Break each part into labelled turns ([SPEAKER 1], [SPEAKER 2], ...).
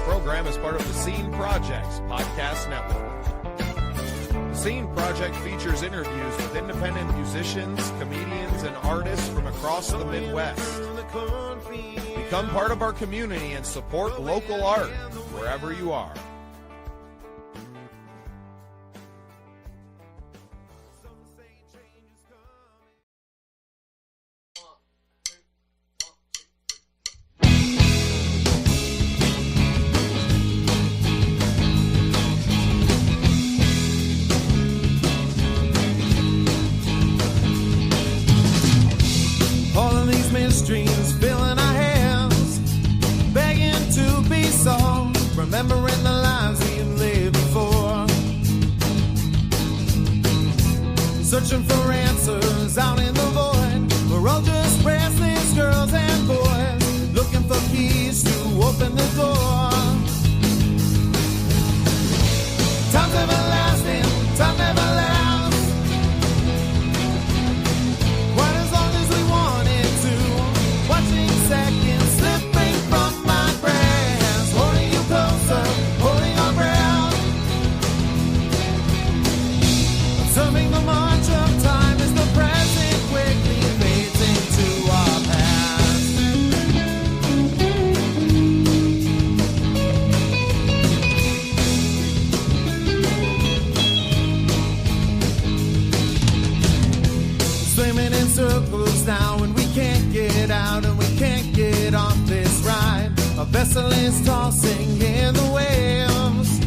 [SPEAKER 1] program is part of the Scene Project's podcast network. The Scene Project features interviews with independent musicians, comedians, and artists from across the Midwest. Become part of our community and support local art wherever you are.
[SPEAKER 2] Streams filling our hands, begging to be solved, remembering the lives we've lived before, searching for answers out in the void. We're all just restless girls and boys, looking for keys to open the door. Time's everlasting, time never lasts. Seconds slipping from my grasp, holding you closer, holding our breath. Observing the march of time as the present quickly fades into our past. Swimming in circles now and we can't get out and we can't get off this ride. A vessel is tossing in the waves.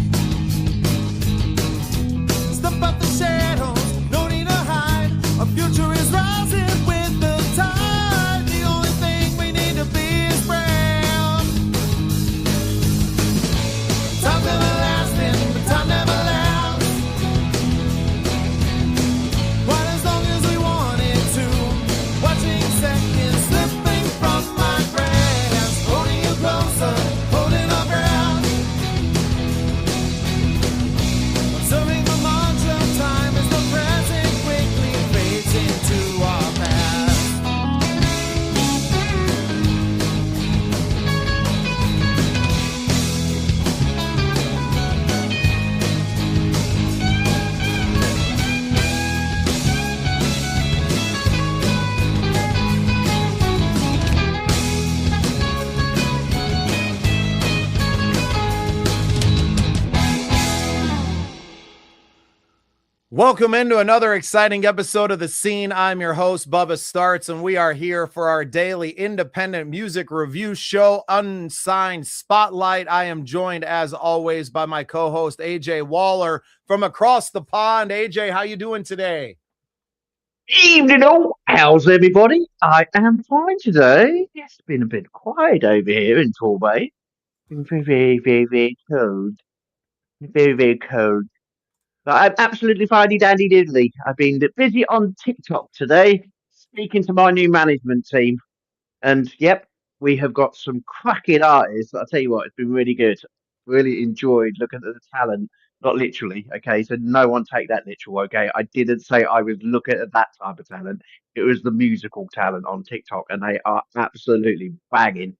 [SPEAKER 2] Step up the shadows, no need to hide. Our future is rising with the tide. The only thing we need to be is brave. Time's everlasting, but time never lasts. Quite as long as we wanted to. Watching seconds slipping from my grasp, holding you closer, holding our ground. Observing the march of time as the present quickly fades into our past.
[SPEAKER 1] Welcome into another exciting episode of The Scene. I'm your host, Bubba Startz, and we are here for our daily independent music review show, Unsigned Spotlight. I am joined, as always, by my co-host, AJ Waller, from across the pond. AJ, how you doing today?
[SPEAKER 3] Evening all, how's everybody? I am fine today. It's been a bit quiet over here in Torbay. Been very cold. Very cold. But I'm absolutely finey dandy diddly. I've been busy on TikTok today, speaking to my new management team. And yep, we have got some cracking artists. I'll tell you what, it's been really good. Really enjoyed looking at the talent. Not literally, okay? So no one take that literal, okay? I didn't say I was looking at that type of talent. It was the musical talent on TikTok, and they are absolutely banging.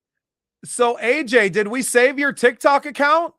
[SPEAKER 1] So, AJ, did we save your TikTok account?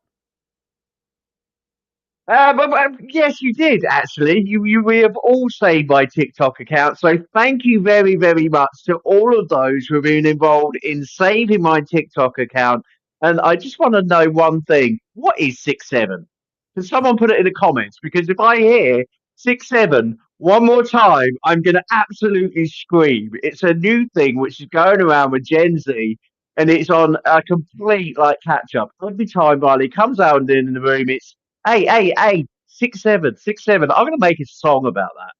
[SPEAKER 3] But yes, you did actually. We have all saved my TikTok account. So thank you very much to all of those who have been involved in saving my TikTok account. And I just want to know one thing: what is 6'7"? Can someone put it in the comments? Because if I hear 6'7" one more time, I'm going to absolutely scream. It's a new thing which is going around with Gen Z, and it's on a complete like catch up. Every time Riley comes out in the room, it's hey, 6'7", 6'7". I'm gonna make a song about that.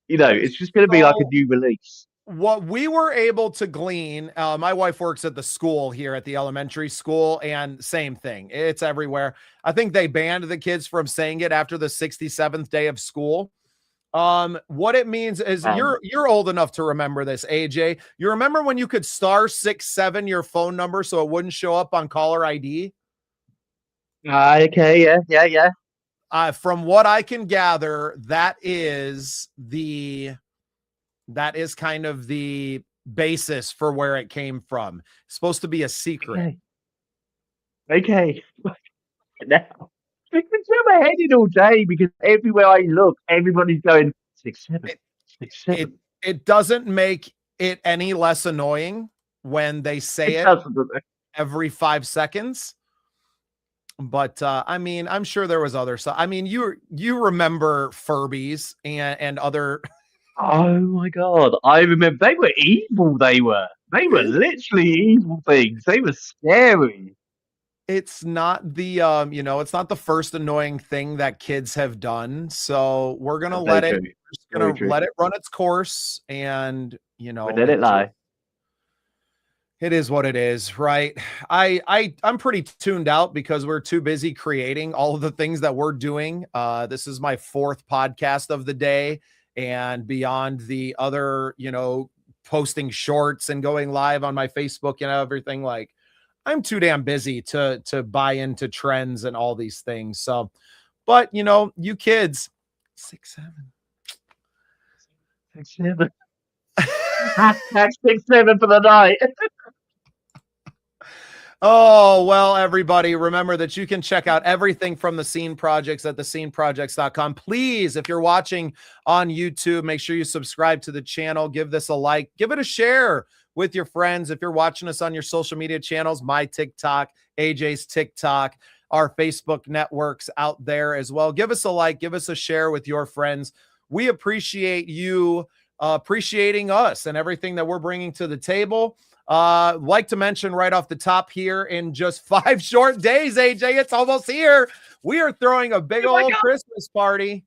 [SPEAKER 3] You know, it's just gonna be like a new release.
[SPEAKER 1] What we were able to glean, my wife works at the school here at the elementary school, and same thing. It's everywhere. I think they banned the kids from saying it after the 67th day of school. What it means is you're old enough to remember this, AJ. You remember when you could *67 your phone number so it wouldn't show up on caller ID?
[SPEAKER 3] Okay, yeah.
[SPEAKER 1] From what I can gather, that is kind of the basis for where it came from. It's supposed to be a secret.
[SPEAKER 3] Okay. Okay. Now, it's been through my head in all day because everywhere I look, everybody's going 6-7,
[SPEAKER 1] It
[SPEAKER 3] six
[SPEAKER 1] it
[SPEAKER 3] seven.
[SPEAKER 1] it doesn't make it any less annoying when they say
[SPEAKER 3] It
[SPEAKER 1] it
[SPEAKER 3] doesn't.
[SPEAKER 1] every 5 seconds. But I mean, I'm sure there was other stuff. I mean, you remember Furbies and other.
[SPEAKER 3] Oh my god! I remember they were evil. They were literally evil things. They were scary.
[SPEAKER 1] It's not the it's not the first annoying thing that kids have done. So we're gonna
[SPEAKER 3] That's very
[SPEAKER 1] let it.
[SPEAKER 3] true.
[SPEAKER 1] We're just
[SPEAKER 3] Very
[SPEAKER 1] gonna
[SPEAKER 3] true.
[SPEAKER 1] let it run its course, and
[SPEAKER 3] We let it
[SPEAKER 1] it just
[SPEAKER 3] lie.
[SPEAKER 1] it is what it is, right? I'm pretty tuned out because we're too busy creating all of the things that we're doing. This is my fourth podcast of the day, and beyond the other, posting shorts and going live on my Facebook and everything, like I'm too damn busy to buy into trends and all these things. So, but you kids, 6'7".
[SPEAKER 3] 6-7. Hashtag 6-7 for the night.
[SPEAKER 1] Oh, well, everybody, remember that you can check out everything from the Scene Projects at thesceneprojects.com. Please, if you're watching on YouTube, make sure you subscribe to the channel, give this a like, give it a share with your friends. If you're watching us on your social media channels, my TikTok, AJ's TikTok, our Facebook networks out there as well, give us a like, give us a share with your friends. We appreciate you appreciating us and everything that we're bringing to the table. Like to mention right off the top here, in just 5 short days, AJ, it's almost here. We are throwing a big
[SPEAKER 3] Oh my
[SPEAKER 1] old
[SPEAKER 3] god!
[SPEAKER 1] Christmas party.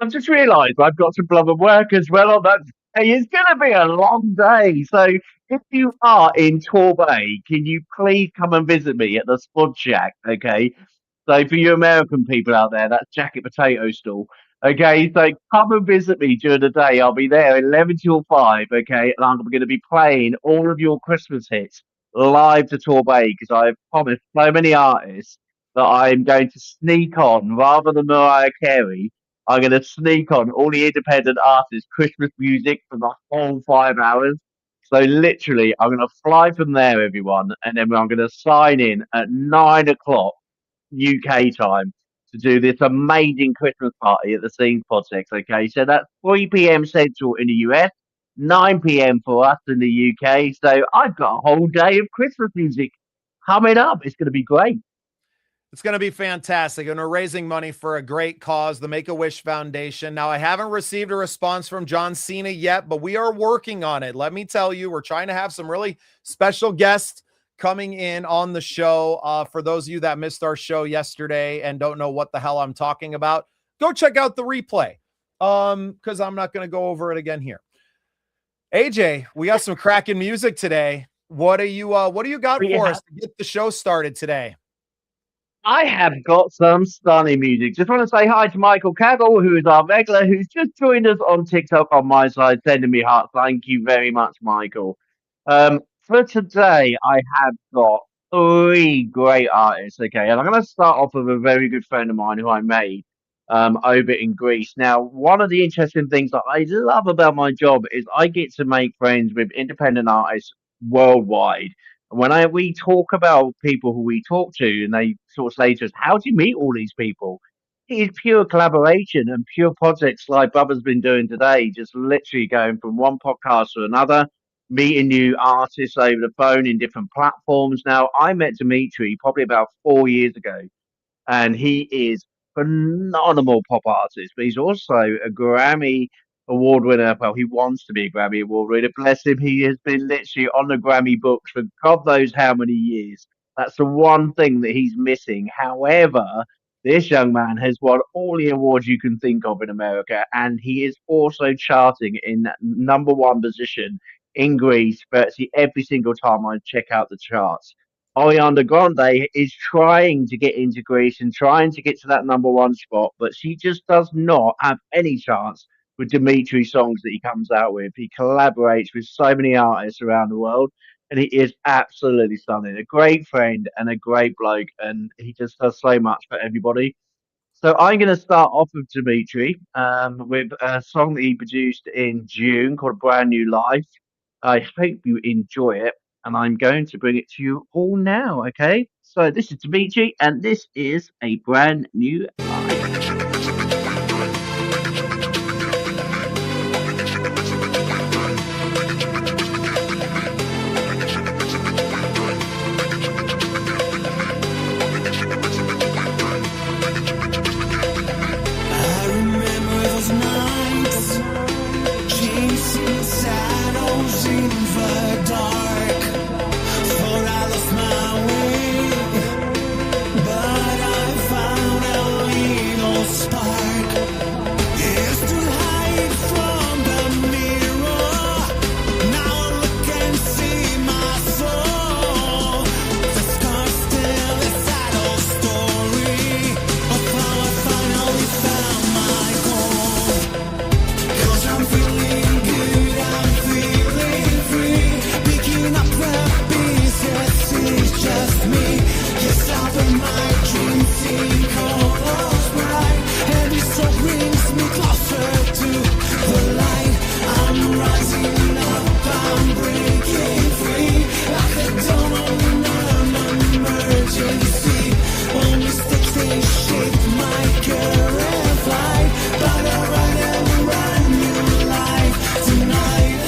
[SPEAKER 3] I've just realised I've got to blubber work as well on that day. It's going to be a long day. So if you are in Torbay, can you please come and visit me at the Spud Shack? Okay. So for you American people out there, that's Jacket Potato Stall. Okay, so come and visit me during the day. I'll be there 11 till 5, okay? And I'm going to be playing all of your Christmas hits live to Torbay because I've promised so many artists that I'm going to sneak on rather than Mariah Carey. I'm going to sneak on all the independent artists' Christmas music for the whole 5 hours. So literally, I'm going to fly from there, everyone, and then I'm going to sign in at 9 o'clock UK time to do this amazing Christmas party at the Scenes Project. Okay, so that's 3 p.m. Central in the US, 9 p.m. for us in the UK. So I've got a whole day of Christmas music coming up. It's going to be great.
[SPEAKER 1] It's going to be fantastic. And we're raising money for a great cause, the Make-A-Wish Foundation. Now, I haven't received a response from John Cena yet, but we are working on it. Let me tell you, we're trying to have some really special guests coming in on the show. For those of you that missed our show yesterday and don't know what the hell I'm talking about, go check out the replay, because I'm not going to go over it again here. AJ, we got some cracking music today. What do you got for us to get the show started today?
[SPEAKER 3] I have got some stunning music. Just want to say hi to Michael Caggle, who is our regular, who's just joined us on TikTok on my side, sending me hearts. Thank you very much, Michael. For today, I have got three great artists, okay? And I'm going to start off with a very good friend of mine who I made over in Greece. Now, one of the interesting things that I love about my job is I get to make friends with independent artists worldwide. When we talk about people who we talk to, and they sort of say to us, "How do you meet all these people?" It is pure collaboration and pure projects like Bubba's been doing today, just literally going from one podcast to another, meeting new artists over the phone in different platforms. Now, I met Dimitri probably about 4 years ago, and he is phenomenal pop artist, but he's also a Grammy award winner. Well, he wants to be a Grammy award winner. Bless him, he has been literally on the Grammy books for God knows how many years. That's the one thing that he's missing. However, this young man has won all the awards you can think of in America, and he is also charting in number one position in Greece virtually every single time I check out the charts. Ariana Grande is trying to get into Greece and trying to get to that number one spot, but she just does not have any chance with Dimitri's songs that he comes out with. He collaborates with so many artists around the world, and he is absolutely stunning. A great friend and a great bloke, and he just does so much for everybody. So I'm going to start off with Dimitri with a song that he produced in June called Brand New Life. I hope you enjoy it. and I'm going to bring it to you all now, okay? So this is Dimitri, and this is a brand new
[SPEAKER 2] I remember those nights, chasing shadows in the dark. Thought I lost my way, but I found a little spark. Used to hide from the mirror, now I look and see my soul. The scars tell a sad old story of how I finally found my goal. 'Cause I'm feeling good, I'm feeling free, picking up the pieces, it's just me. Yes, I'll be my dreams in colors bright, and it so brings me closer to the light. I'm rising up, I'm breaking free, like the dawn of an emergency. All mistakes, they shape my current flight, but I run and run new life tonight.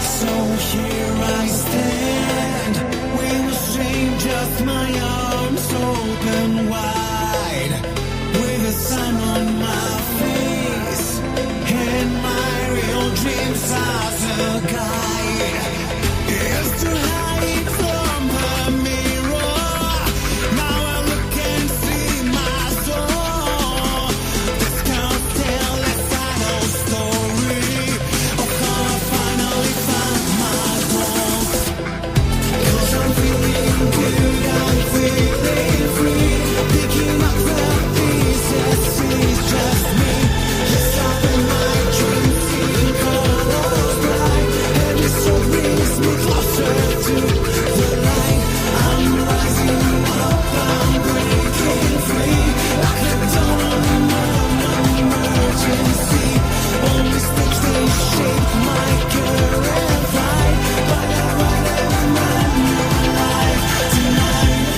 [SPEAKER 2] So here I stand, with a just my arms open wide, with the sun on my face, and my real dreams as a guide. Used to hide from the mirror, now I look and see my soul. The scars tell a sad old story of how I finally found my goal. 'Cause I'm feeling good, I'm feeling free, picking up the pieces, it's just me. Yes, I've been my dreams in colors bright, and it so brings me closer to the light. I'm rising up, I'm breaking free, like the dawn of an emergency. All mistakes, they shape my current flight, but I run and run new life tonight.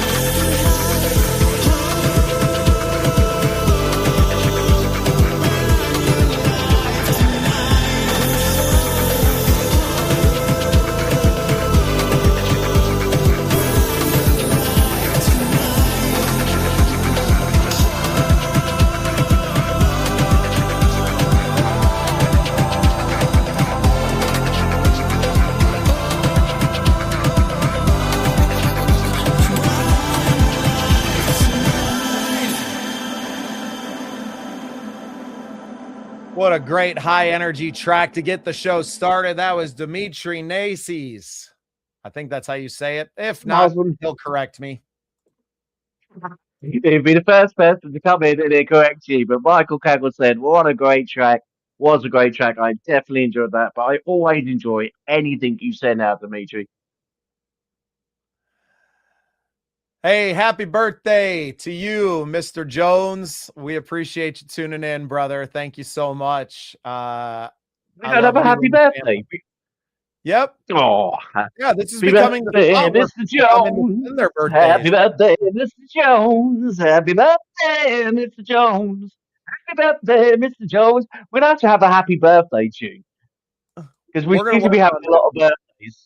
[SPEAKER 1] What a great high energy track to get the show started. That was Dimitri Naces. I think that's how you say it. If not,
[SPEAKER 3] Muslim.
[SPEAKER 1] he'll correct me.
[SPEAKER 3] You'd be the first person to come in and correct you, but Michael Kaggle said, "What a great track! Was a great track. I definitely enjoyed that, but I always enjoy anything you send out, Dimitri."
[SPEAKER 1] Hey, happy birthday to you, Mr. Jones. We appreciate you tuning in, brother. Thank you so much.
[SPEAKER 3] We
[SPEAKER 1] I
[SPEAKER 3] don't
[SPEAKER 1] love
[SPEAKER 3] have a
[SPEAKER 1] you
[SPEAKER 3] happy
[SPEAKER 1] and your
[SPEAKER 3] birthday.
[SPEAKER 1] family. Yep.
[SPEAKER 3] Oh,
[SPEAKER 1] Yeah, this is
[SPEAKER 3] happy
[SPEAKER 1] becoming the
[SPEAKER 3] birthday,
[SPEAKER 1] spot where
[SPEAKER 3] Mr.
[SPEAKER 1] people come in to
[SPEAKER 3] Jones.
[SPEAKER 1] spend their
[SPEAKER 3] Happy
[SPEAKER 1] birthdays.
[SPEAKER 3] birthday, Mr. Jones. Happy birthday, Mr. Jones. Happy birthday, Mr. Jones. We'd have to have a happy birthday tune because we
[SPEAKER 1] We're gonna
[SPEAKER 3] seem to be
[SPEAKER 1] work
[SPEAKER 3] having
[SPEAKER 1] on
[SPEAKER 3] a lot of birthdays.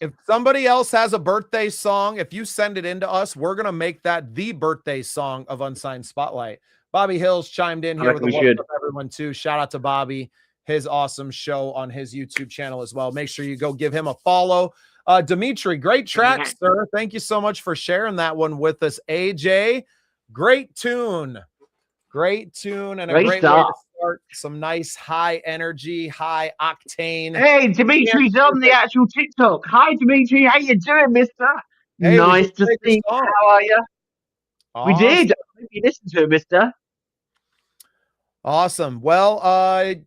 [SPEAKER 1] If somebody else has a birthday song, if you send it in to us, we're going to make that the birthday song of Unsigned Spotlight. Bobby Hills chimed in
[SPEAKER 3] I
[SPEAKER 1] here with
[SPEAKER 3] reckon
[SPEAKER 1] a
[SPEAKER 3] we
[SPEAKER 1] what's
[SPEAKER 3] should.
[SPEAKER 1] up, everyone, too. Shout out to Bobby, his awesome show on his YouTube channel as well. Make sure you go give him a follow. Dimitri, great track, sir. Thank you so much for sharing that one with us. AJ, great tune. Great tune and a
[SPEAKER 3] Great
[SPEAKER 1] great way
[SPEAKER 3] start.
[SPEAKER 1] to start some nice high energy, high octane.
[SPEAKER 3] Hey, Dimitri's on the actual TikTok. Hi, Dimitri. How you doing, mister?
[SPEAKER 1] Hey, we
[SPEAKER 3] Nice
[SPEAKER 1] just
[SPEAKER 3] to
[SPEAKER 1] played your
[SPEAKER 3] see you.
[SPEAKER 1] song.
[SPEAKER 3] How are you? We
[SPEAKER 1] Awesome.
[SPEAKER 3] did. I hope you listened to it, mister.
[SPEAKER 1] Awesome. Well,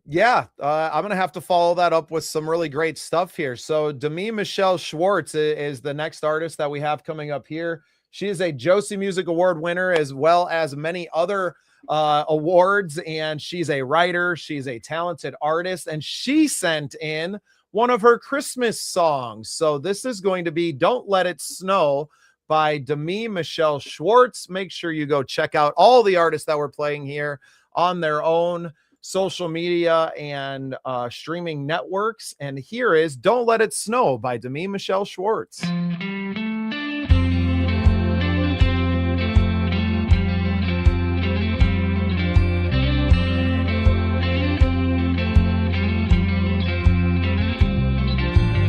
[SPEAKER 1] yeah, I'm gonna have to follow that up with some really great stuff here. So, Demi Michelle Schwartz is the next artist that we have coming up here. She is a Josie Music Award winner, as well as many other awards, and she's a writer. She's a talented artist, and she sent in one of her Christmas songs. So, this is going to be "Don't Let It Snow" by Demi Michelle Schwartz. Make sure you go check out all the artists that we're playing here on their own social media and streaming networks. And here is "Don't Let It Snow" by Demi Michelle Schwartz.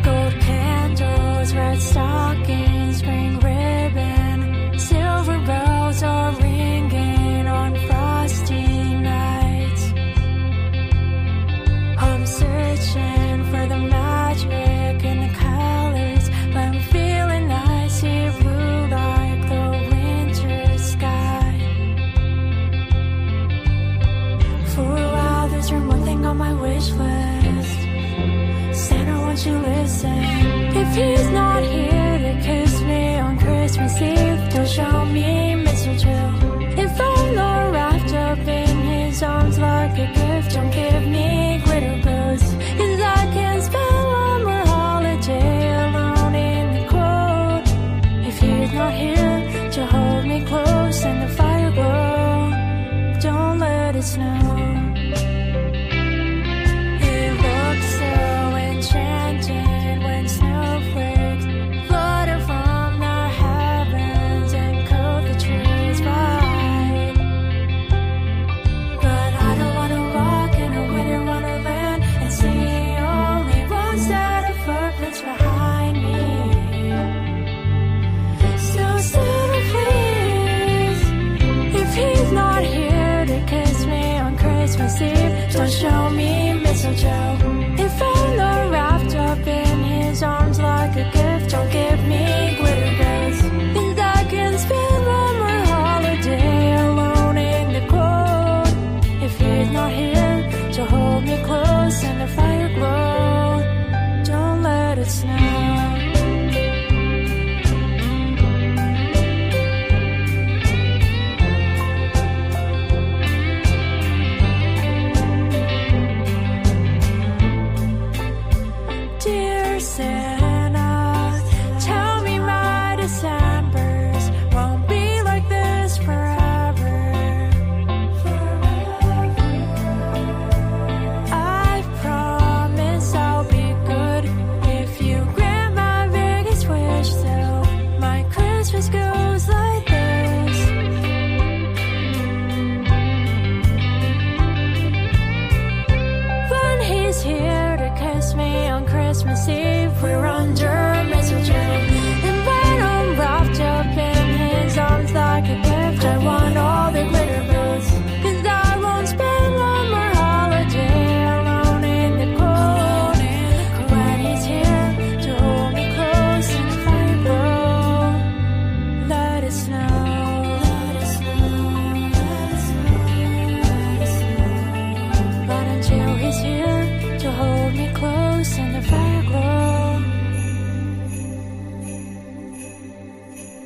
[SPEAKER 4] Gold candles, red stockings, spring ribbon, silver bells are ringing on frosty nights. I'm searching for the magic in the colors, but I'm feeling icy blue like the winter sky. For a while, there's room, one thing on my wish list. Santa, won't you listen? If he's not here to kiss me on Christmas Eve, don't show me mistletoe. If I'm not wrapped up in his arms like a gift, don't give me glitter bows. 'Cause I can't spend one more holiday alone in the cold. If he's not here to hold me close and the fire glow, don't let it snow. It looks so enchanting when snowflakes flutter from the heavens and coat the trees bright. But I don't want to walk in a winter wonderland and see only one set of footprints behind me. So Santa, please, if he's not here to kiss me on Christmas Eve, don't show me mistletoe. If I'm not wrapped up in his arms like a gift, don't give me glitter bows. 'Cause I can spend one more holiday alone in the cold. If he's not here to hold me close and the fire glow, don't let it snow. Dear Santa, tell me my Decembers won't be like this forever. I promise I'll be good if you grant my biggest wish. So my Christmas goes like this. When he's here to kiss me on Christmas Eve, we're under mistletoe. And when I'm wrapped up in his arms like a gift, I want all the glitter bows. 'Cause I won't spend one more holiday alone in the cold. When he's here to hold me close and the fire glow, let it snow. Let it snow. Let it snow. Let it snow. But until he's here to hold me close and the fire glow,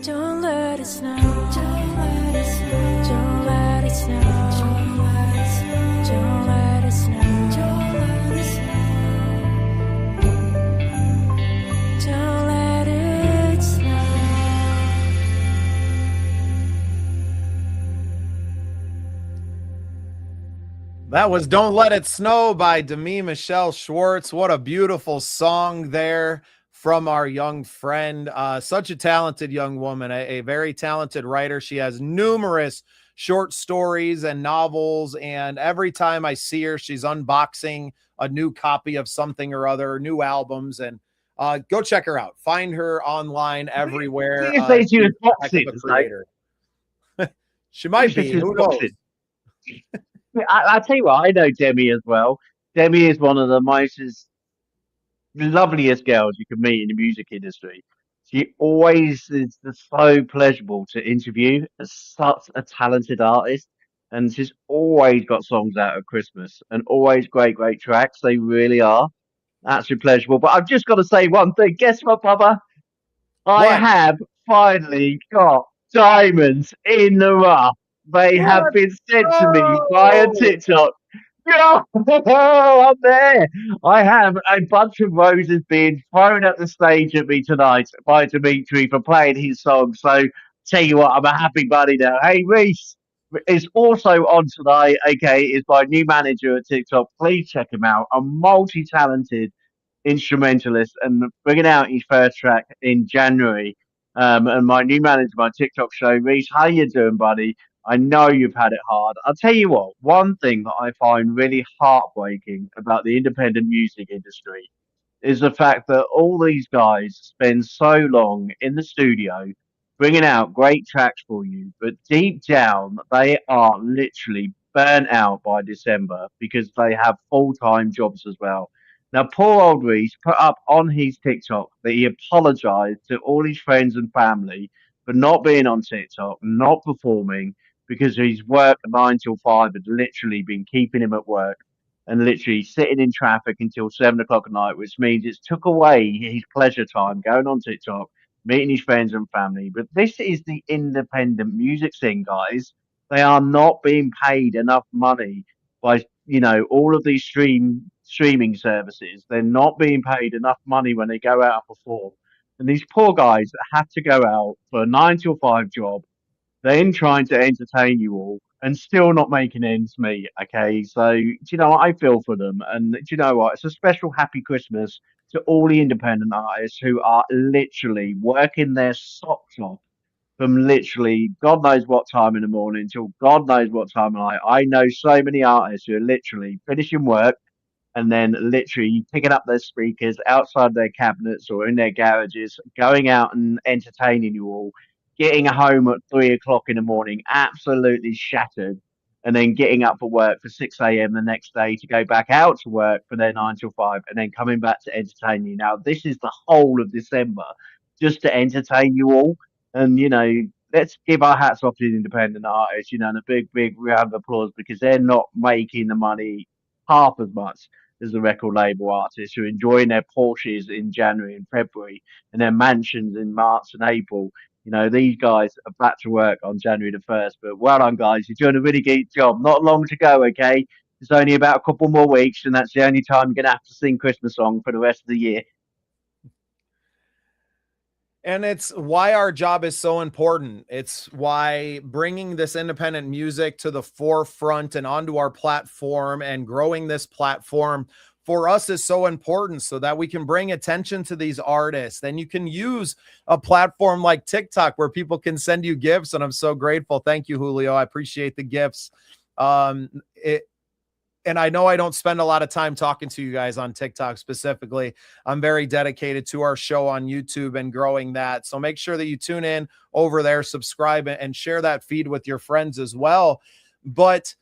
[SPEAKER 4] don't let it snow. Don't let it snow. Don't let it snow. Don't let it snow. Don't let it snow. Don't let it snow. Don't let it snow.
[SPEAKER 1] That was "Don't Let It Snow" by Demi Michelle Schwartz. What a beautiful song there from our young friend. Such a talented young woman, a very talented writer. She has numerous short stories and novels, and every time I see her, she's unboxing a new copy of something or other, new albums, and go check her out. Find her online everywhere.
[SPEAKER 3] You say she was
[SPEAKER 1] She's a heck of
[SPEAKER 3] boxing,
[SPEAKER 1] a
[SPEAKER 3] like,
[SPEAKER 1] creator. She might
[SPEAKER 3] you say
[SPEAKER 1] be.
[SPEAKER 3] she was
[SPEAKER 1] Who knows?
[SPEAKER 3] boxing. I'll tell you what, I know Demi as well. Demi is one of the most loveliest girls you can meet in the music industry. She always is so pleasurable to interview as such a talented artist. and she's always got songs out at Christmas and always great, great tracks. They really are. Absolutely pleasurable. But I've just got to say one thing. Guess what, Bubba? I
[SPEAKER 1] What?
[SPEAKER 3] have finally got diamonds in the rough. They have
[SPEAKER 1] Let's
[SPEAKER 3] been sent to me via
[SPEAKER 1] go!
[SPEAKER 3] TikTok. Yeah, I'm there. I have a bunch of roses being thrown at the stage at me tonight by Dimitri for playing his song. So, tell you what, I'm a happy buddy now. Hey, Reese is also on tonight. Okay, is my new manager at TikTok. Please check him out. A multi-talented instrumentalist and bringing out his first track in January. And my new manager, my TikTok show, Reese, how you doing, buddy? I know you've had it hard. I'll tell you what, one thing that I find really heartbreaking about the independent music industry is the fact that all these guys spend so long in the studio bringing out great tracks for you, but deep down they are literally burnt out by December because they have full-time jobs as well. Now, poor old Reese put up on his TikTok that he apologized to all his friends and family for not being on TikTok, not performing, because his work 9 till 5 had literally been keeping him at work and literally sitting in traffic until 7 o'clock at night, which means it's took away his pleasure time going on TikTok, meeting his friends and family. But this is the independent music scene, guys. They are not being paid enough money by all of these streaming services. They're not being paid enough money when they go out and perform. And these poor guys that have to go out for a 9 till 5 job, then trying to entertain you all and still not making ends meet. Okay, so do you know what? I feel for them, and do you know what? It's a special happy Christmas to all the independent artists who are literally working their socks off from literally God knows what time in the morning till God knows what time of night. I know so many artists who are literally finishing work and then literally picking up their speakers outside their cabinets or in their garages, going out and entertaining you all, getting home at 3 o'clock in the morning, absolutely shattered, and then getting up for work for 6 a.m. the next day to go back out to work for their 9 till 5, and then coming back to entertain you. Now, this is the whole of December just to entertain you all. And, let's give our hats off to the independent artists, and a big, big round of applause because they're not making the money half as much as the record label artists who are enjoying their Porsches in January and February and their mansions in March and April. These guys are back to work on January the 1st. But well done, guys. You're doing a really good job. Not long to go, okay? It's only about a couple more weeks, and that's the only time you're going to have to sing Christmas song for the rest of the year.
[SPEAKER 1] And it's why our job is so important. It's why bringing this independent music to the forefront and onto our platform and growing this platform for us is so important so that we can bring attention to these artists. And you can use a platform like TikTok where people can send you gifts. And I'm so grateful. Thank you, Julio. I appreciate the gifts. And I know I don't spend a lot of time talking to you guys on TikTok specifically. I'm very dedicated to our show on YouTube and growing that. So make sure that you tune in over there, subscribe, and share that feed with your friends as well. But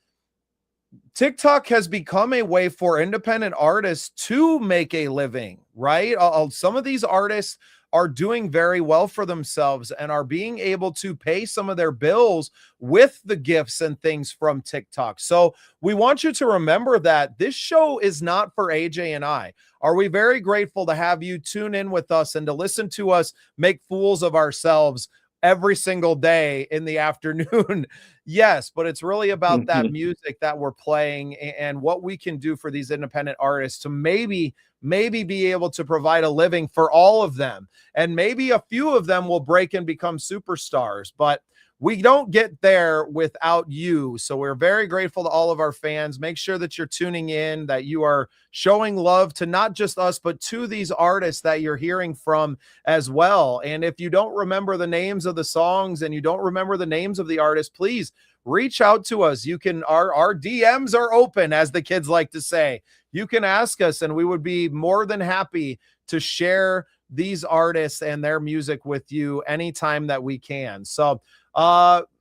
[SPEAKER 1] TikTok has become a way for independent artists to make a living, right? Some of these artists are doing very well for themselves and are being able to pay some of their bills with the gifts and things from TikTok. So we want you to remember that this show is not for AJ and I. Are we very grateful to have you tune in with us and to listen to us make fools of ourselves every single day in the afternoon? Yes, but it's really about that music that we're playing and what we can do for these independent artists to maybe be able to provide a living for all of them. And maybe a few of them will break and become superstars, but we don't get there without you. So we're very grateful to all of our fans. Make sure that you're tuning in, that you are showing love to not just us, but to these artists that you're hearing from as well. And if you don't remember the names of the songs and you don't remember the names of the artists, please reach out to us. You can, our DMs are open, as the kids like to say. You can ask us and we would be more than happy to share these artists and their music with you anytime that we can. So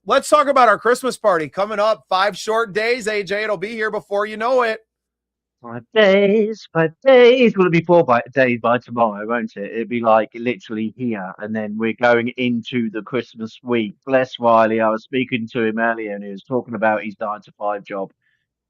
[SPEAKER 1] let's talk about our Christmas party coming up. 5 short days, AJ. It'll be here before you know it.
[SPEAKER 3] 5 days, 5 days. Will it be 4 days by tomorrow, won't it? It'd be like literally here, and then we're going into the Christmas week. Bless Riley. I was speaking to him earlier, and he was talking about his 9 to 5 job.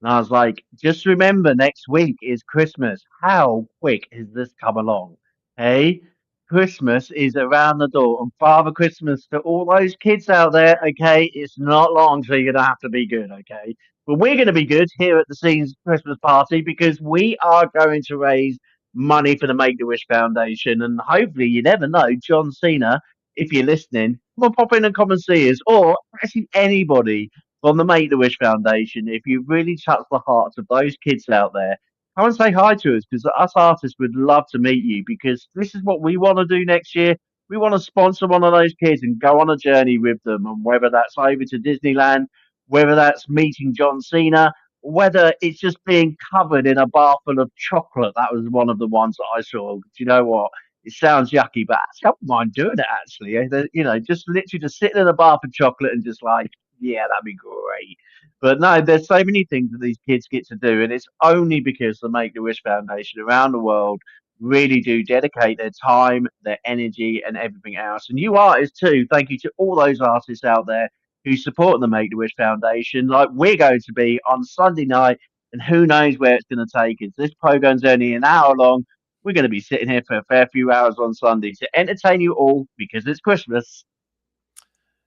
[SPEAKER 3] And I was like, just remember next week is Christmas. How quick has this come along? Hey, Christmas is around the door. And Father Christmas to all those kids out there, okay, it's not long, so you're going to have to be good, okay? But we're going to be good here at the Scenes Christmas party because we are going to raise money for the Make a Wish Foundation. And hopefully, you never know, John Cena, if you're listening, come on, pop in and come and see us. Or actually anybody from the Make a Wish Foundation, if you really touch the hearts of those kids out there, come and say hi to us because us artists would love to meet you because this is what we want to do next year. We want to sponsor one of those kids and go on a journey with them. And whether that's over to Disneyland, whether that's meeting John Cena, whether it's just being covered in a bar full of chocolate. That was one of the ones that I saw. Do you know what? It sounds yucky, but I don't mind doing it actually. You know, just literally just sitting in a bar for chocolate and just like, yeah, that'd be great. But no, there's so many things that these kids get to do, and it's only because the Make a Wish Foundation around the world really do dedicate their time, their energy, and everything else. And you artists too, thank you to all those artists out there who support the Make a Wish Foundation, like we're going to be on Sunday night, and who knows where it's going to take us. This program's only an hour long. We're going to be sitting here for a fair few hours on Sunday to entertain you all because it's Christmas.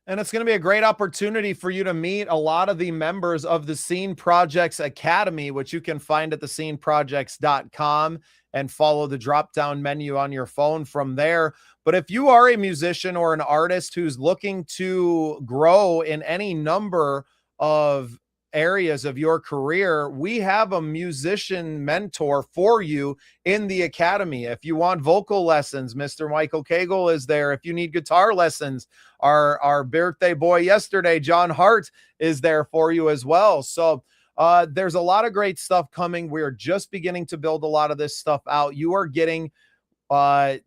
[SPEAKER 1] And it's going to be a great opportunity for you to meet a lot of the members of the Scene Projects Academy, which you can find at thesceneprojects.com and follow the drop-down menu on your phone from there. But if you are a musician or an artist who's looking to grow in any number of areas of your career, we have a musician mentor for you in the academy. If you want vocal lessons, Mr. Michael Cagle is there. If you need guitar lessons, our birthday boy yesterday, John Hart, is there for you as well. So there's a lot of great stuff coming. We're just beginning to build a lot of this stuff out. You're getting to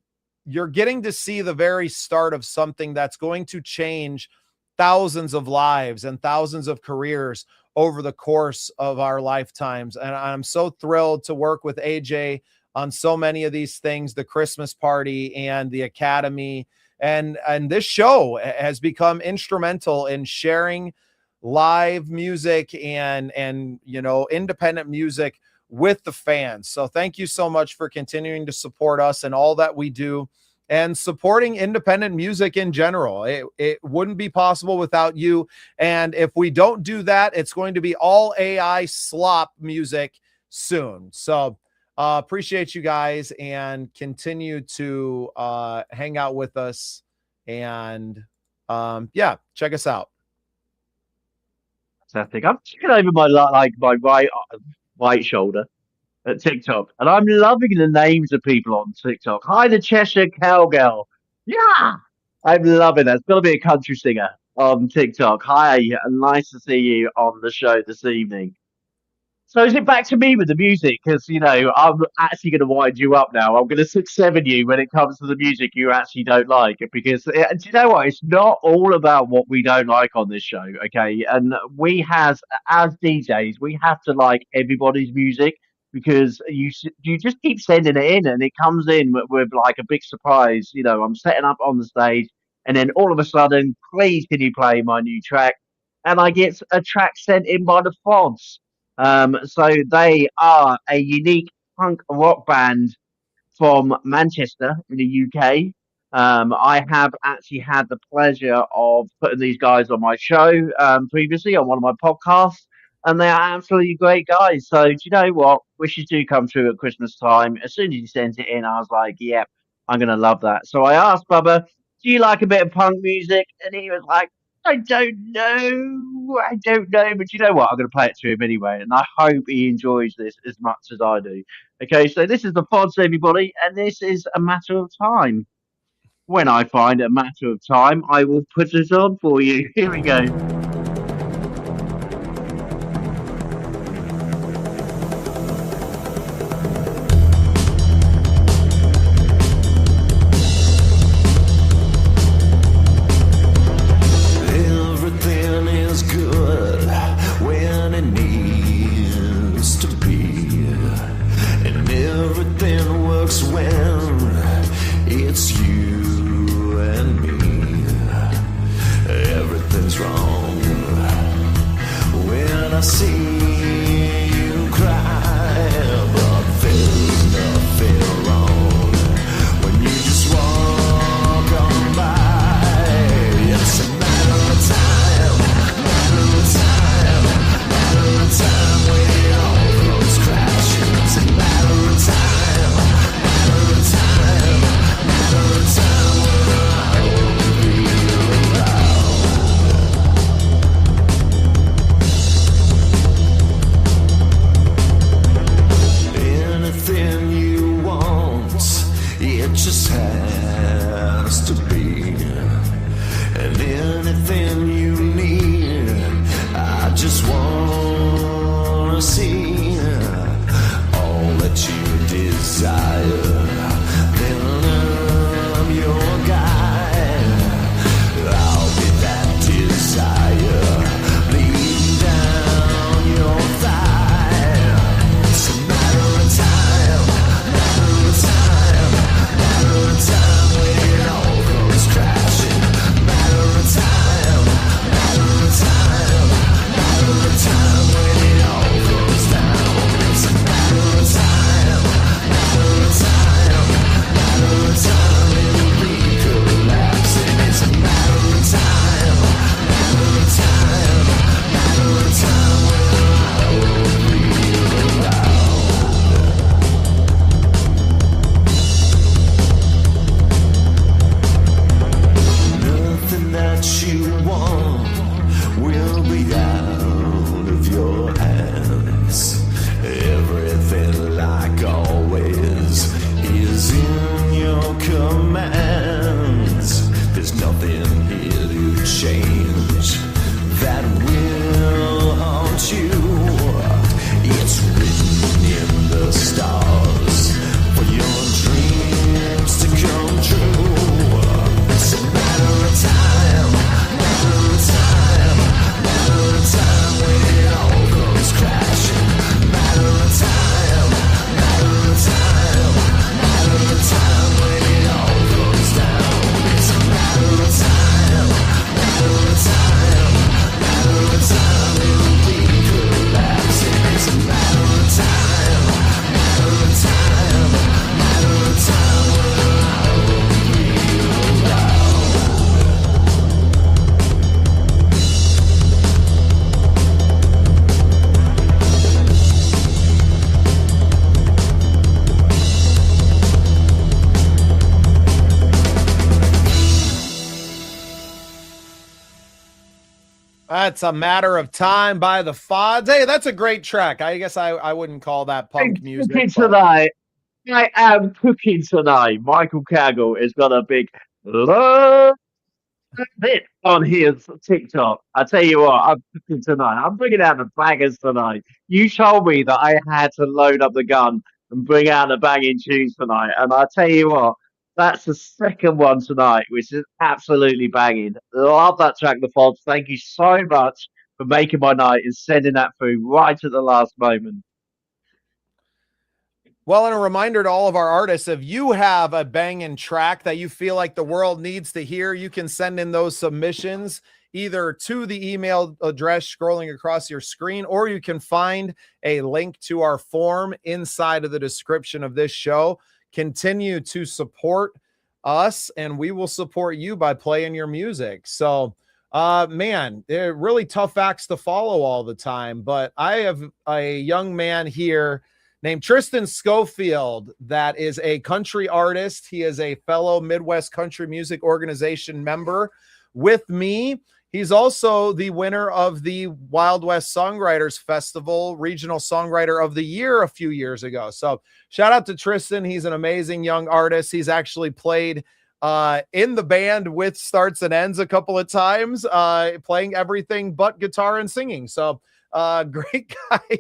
[SPEAKER 1] see the very start of something that's going to change thousands of lives and thousands of careers over the course of our lifetimes. And I'm so thrilled to work with AJ on so many of these things, the Christmas party and the academy. And this show has become instrumental in sharing live music and you know, independent music with the fans. So thank you so much for continuing to support us and all that we do, and supporting independent music in general. It wouldn't be possible without you. And if we don't do that, it's going to be all AI slop music soon. So appreciate you guys, and continue to hang out with us. And yeah, check us out.
[SPEAKER 3] Fantastic. I'm checking over my right shoulder at TikTok, and I'm loving the names of people on TikTok. Hi, the Cheshire Cowgirl. Yeah, I'm loving that. It's got to be a country singer on TikTok. Hi, nice to see you on the show this evening. So is it back to me with the music? Because, you know, I'm actually going to wind you up now. I'm going to 6-7 you when it comes to the music you actually don't like. Because, do you know what? It's not all about what we don't like on this show, okay? And we have, as DJs, we have to like everybody's music, because you just keep sending it in, and it comes in with like a big surprise. You know, I'm setting up on the stage, and then all of a sudden, please can you play my new track? And I get a track sent in by the Fods. So they are a unique punk rock band from Manchester in the UK. I have actually had the pleasure of putting these guys on my show previously on one of my podcasts, and they are absolutely great guys. So do you know what? Wishes do come true at Christmas time. As soon as you sent it in, I was like, yeah, I'm going to love that. So I asked Bubba, do you like a bit of punk music? And he was like, I don't know, but you know what? I'm going to play it to him anyway, and I hope he enjoys this as much as I do. Okay, so this is the Pods, everybody, and this is A Matter of Time. When I find A Matter of Time, I will put it on for you. Here we go.
[SPEAKER 2] When it needs to be. nice to be. And anything you need, I just wanna see all that you desire. Then I'm your guide. I'll be that desire leading down your thigh. It's a matter of time, matter of time, matter of time when it all comes crashing. Matter of time, matter of time, matter of time when it all goes down. It's a matter of time, matter of time, matter of time it'll be collapsing. It's a matter of time, matter of time, matter of time when I will be around. Nothing that you want will be out of your hands. Everything, like always, is in your commands. There's nothing here to change that will haunt you. It's written in the stars for your dreams to come true. It's a matter of time, matter of time, matter of time when it all comes crashing. Matter of time, matter of time, matter of time when it all goes down. It's a matter of time, matter of time, matter of time it'll be collapsing. It's a matter of time, matter of time, matter of time when I will be around.
[SPEAKER 1] That's a matter of time by the Fods. Hey, that's a great track. I guess I wouldn't call that punk music.
[SPEAKER 3] Cooking
[SPEAKER 1] but-
[SPEAKER 3] tonight. I am cooking tonight. Michael Kaggle has got a big love hit on his TikTok. I tell you what, I'm cooking tonight. I'm bringing out the bangers tonight. You told me that I had to load up the gun and bring out the banging tunes tonight, and I tell you what, that's the second one tonight, which is absolutely banging. Love that track, The Fods. Thank you so much for making my night and sending that through right at the last moment.
[SPEAKER 1] Well, and a reminder to all of our artists, if you have a banging track that you feel like the world needs to hear, you can send in those submissions either to the email address scrolling across your screen, or you can find a link to our form inside of the description of this show. Continue to support us, and we will support you by playing your music. So, man, they're really tough acts to follow all the time, but I have a young man here named Tristan Schofield that is a country artist. He is a fellow Midwest Country Music Organization member with me. He's also the winner of the Wild West Songwriters Festival Regional Songwriter of the Year a few years ago. So shout out to Tristan. He's an amazing young artist. He's actually played in the band with Starts and Ends a couple of times, playing everything but guitar and singing. So great guy.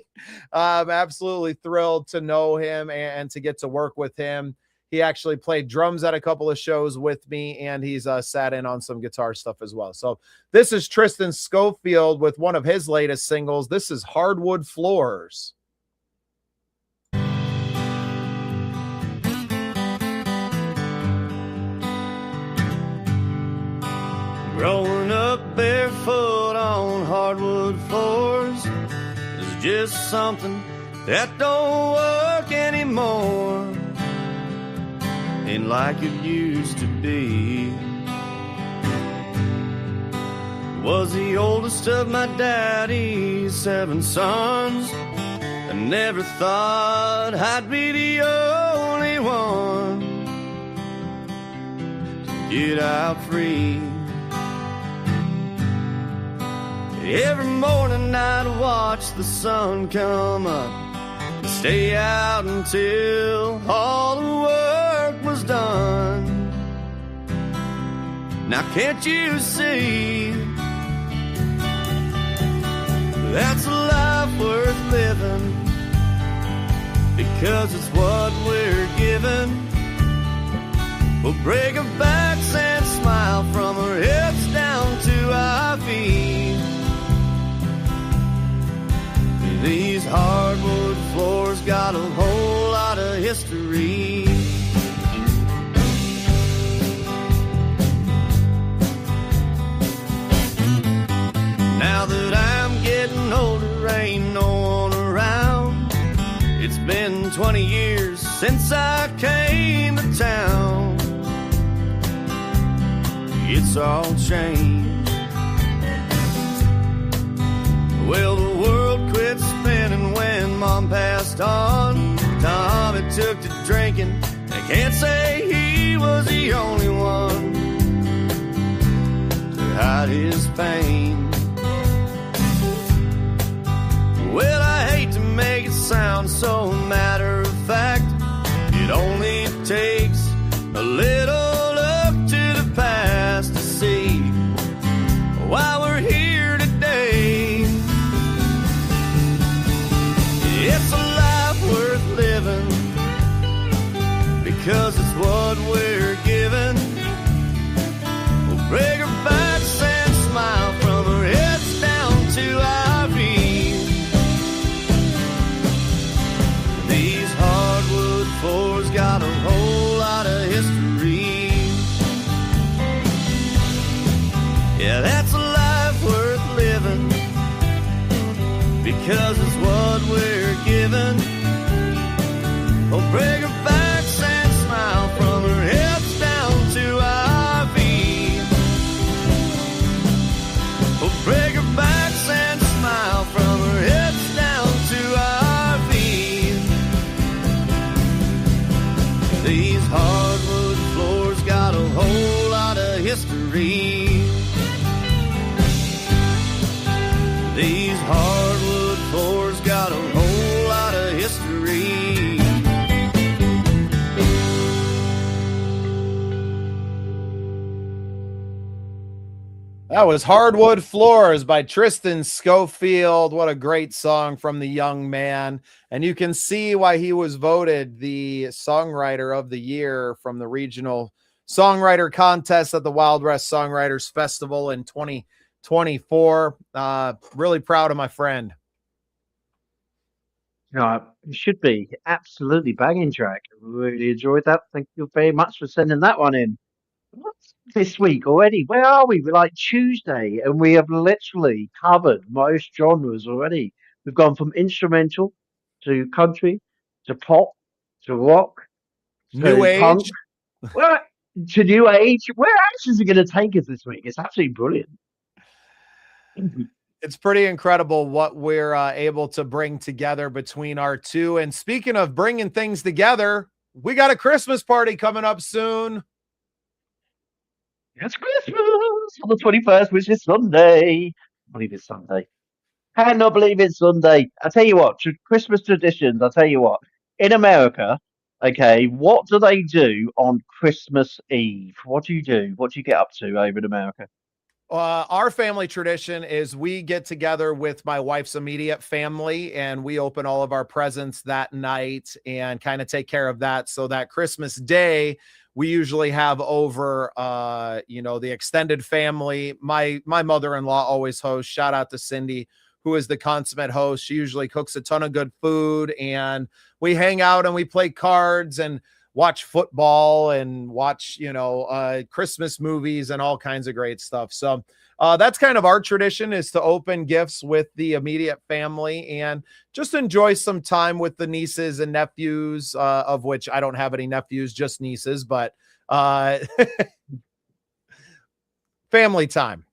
[SPEAKER 1] I'm absolutely thrilled to know him and to get to work with him. He actually played drums at a couple of shows with me, and he's sat in on some guitar stuff as well. So this is Tristan Schofield with one of his latest singles. This is Hardwood Floors.
[SPEAKER 2] Growing up barefoot on hardwood floors is just something that don't work anymore. Ain't like it used to be. Was the oldest of my daddy's 7 sons. I never thought I'd be the only one to get out free. Every morning I'd watch the sun come up and stay out until all the work was done. Now can't you see? That's a life worth living, because it's what we're given. We'll break our backs and smile from our hips down to our feet. These hardwood floors got a whole lot of history. Now that I'm getting older, ain't no one around. It's been 20 years since I came to town. It's all changed. Well, the world quit spinning when Mom passed on. Tommy took to drinking. I can't say he was the only one to hide his pain. Well, I hate to make it sound so matter of fact. It only takes a little look to the past to see why we're here today. It's a life worth living, because it's what we're given. We'll break our backs and smile from our heads down to our feet. These hardwood floors got a whole lot of history. Yeah, that's a life worth living, because it's what we're given. We'll break our backs and smile from our hips down to our feet. We'll break our backs and smile from our hips down to our feet. These hardwood floors got a whole lot of history. These hardwood floors got a whole lot of history.
[SPEAKER 1] That was Hardwood Floors by Tristan Schofield. What a great song from the young man. And you can see why he was voted the Songwriter of the Year from the Regional Songwriter Contest at the Wild West Songwriters Festival in 2024. Really proud of my friend.
[SPEAKER 3] No, it should be absolutely banging track. Really enjoyed that. Thank you very much for sending that one in. What's this week already? Where are we? We're like Tuesday, and we have literally covered most genres already. We've gone from instrumental to country to pop to rock
[SPEAKER 1] New
[SPEAKER 3] to punk.
[SPEAKER 1] Age.
[SPEAKER 3] Well, to new age. Where else is it going to take us this week? It's absolutely brilliant.
[SPEAKER 1] It's pretty incredible what we're able to bring together between our two. And speaking of bringing things together, we got a Christmas party coming up soon.
[SPEAKER 3] It's Christmas on the 21st, which is Sunday. I believe it's Sunday. Cannot believe it's Sunday. I tell you what, Christmas traditions, I tell you what. In America, okay, what do they do on Christmas Eve? What do you do? What do you get up to over in America?
[SPEAKER 1] Our family tradition is we get together with my wife's immediate family and we open all of our presents that night and kind of take care of that. So that Christmas Day, we usually have over, the extended family. My mother-in-law always hosts. Shout out to Cindy, who is the consummate host. She usually cooks a ton of good food and we hang out and we play cards and watch football and watch, Christmas movies and all kinds of great stuff. So that's kind of our tradition, is to open gifts with the immediate family and just enjoy some time with the nieces and nephews, of which I don't have any nephews, just nieces, but family time.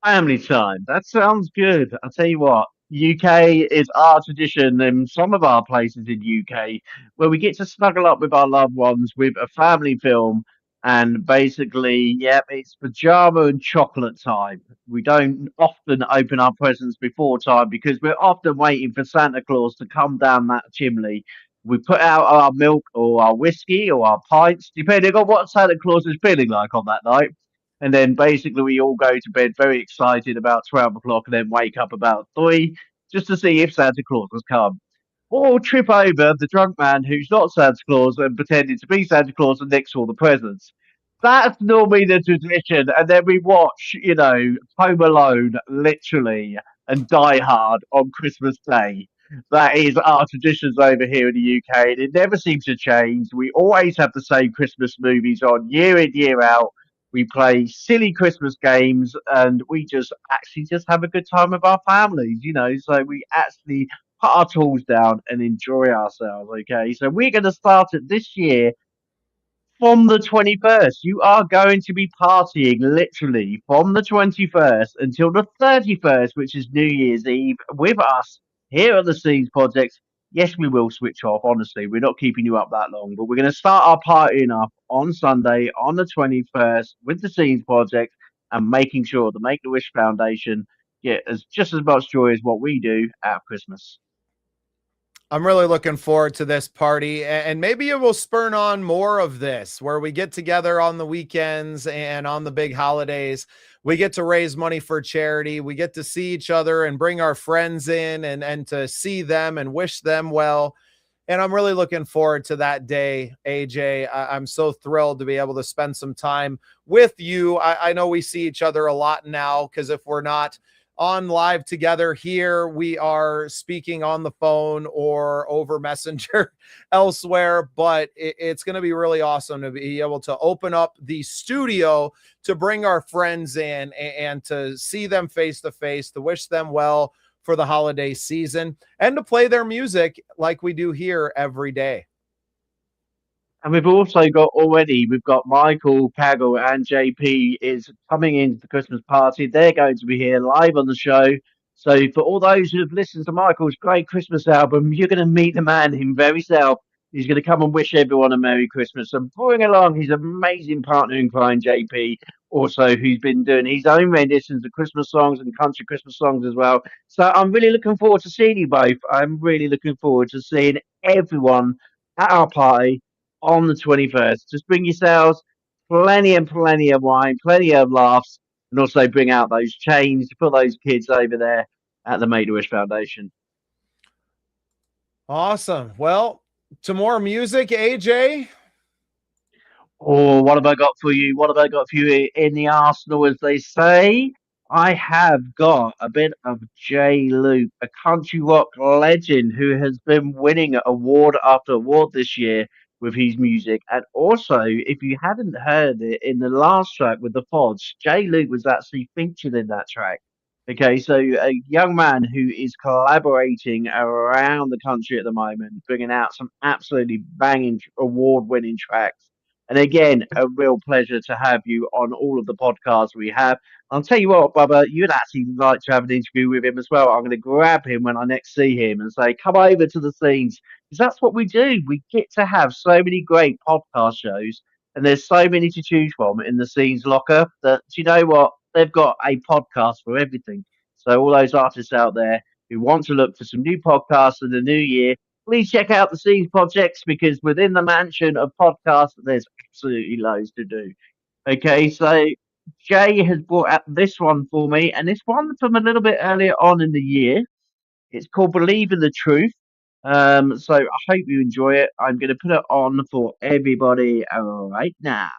[SPEAKER 3] Family time. That sounds good. I'll tell you what, UK is our tradition in some of our places in UK where we get to snuggle up with our loved ones with a family film. And basically, yep, it's pajama and chocolate time. We don't often open our presents before time because we're often waiting for Santa Claus to come down that chimney We put out our milk or our whiskey or our pints, depending on what Santa Claus is feeling like on that night. And then basically we all go to bed very excited about 12 o'clock and then wake up about 3 just to see if Santa Claus has come. Or trip over the drunk man who's not Santa Claus and pretending to be Santa Claus and nicks all the presents. That's normally the tradition. And then we watch, Home Alone, literally, and Die Hard on Christmas Day. That is our traditions over here in the UK, and it never seems to change. We always have the same Christmas movies on year in, year out. We play silly Christmas games, and we just actually just have a good time with our families. So we actually put our tools down and enjoy ourselves, okay? So we're going to start it this year from the 21st. You are going to be partying literally from the 21st until the 31st, which is New Year's Eve, with us here at the Scenes Project. Yes, we will switch off. Honestly, we're not keeping you up that long, but we're going to start our partying up on Sunday, on the 21st, with the Scenes Project, and making sure the Make a Wish Foundation get just as much joy as what we do at Christmas.
[SPEAKER 1] I'm really looking forward to this party, and maybe it will spurn on more of this where we get together on the weekends and on the big holidays. We get to raise money for charity. We get to see each other and bring our friends in and to see them and wish them well. And I'm really looking forward to that day, AJ. I'm so thrilled to be able to spend some time with you. I know we see each other a lot now, because if we're not on live together here, we are speaking on the phone or over Messenger elsewhere, but it's going to be really awesome to be able to open up the studio to bring our friends in and to see them face to face, to wish them well for the holiday season, and to play their music like we do here every day.
[SPEAKER 3] And we've got Michael, Kaggle, and JP is coming into the Christmas party. They're going to be here live on the show. So for all those who have listened to Michael's great Christmas album, you're going to meet the man himself. He's going to come and wish everyone a Merry Christmas and bring along his amazing partner in crime, JP, also, who's been doing his own renditions of Christmas songs and country Christmas songs as well. So I'm really looking forward to seeing you both. I'm really looking forward to seeing everyone at our party on the 21st. Just bring yourselves plenty and plenty of wine, plenty of laughs, and also bring out those chains for those kids over there at the Make a Wish Foundation.
[SPEAKER 1] Awesome. Well, to more music, AJ.
[SPEAKER 3] Oh, what have I got for you? What have I got for you in the arsenal, as they say? I have got a bit of J. Luke, a country rock legend who has been winning award after award this year with his music. And also, if you hadn't heard it, in the last track with the Pods, J. Luke was actually featured in that track. Okay, so a young man who is collaborating around the country at the moment, bringing out some absolutely banging award-winning tracks. And again, a real pleasure to have you on all of the podcasts we have. I'll tell you what, Bubba, you'd actually like to have an interview with him as well. I'm going to grab him when I next see him and say, come over to the Scenes. Because that's what we do. We get to have so many great podcast shows, and there's so many to choose from in the Scenes locker that, do you know what? They've got a podcast for everything. So all those artists out there who want to look for some new podcasts in the new year, please check out the Scenes Projects, because within the mansion of podcasts, there's absolutely loads to do. Okay, so Jay has brought out this one for me, and this one from a little bit earlier on in the year. It's called Believe in the Truth. So I hope you enjoy it. I'm going to put it on for everybody right now.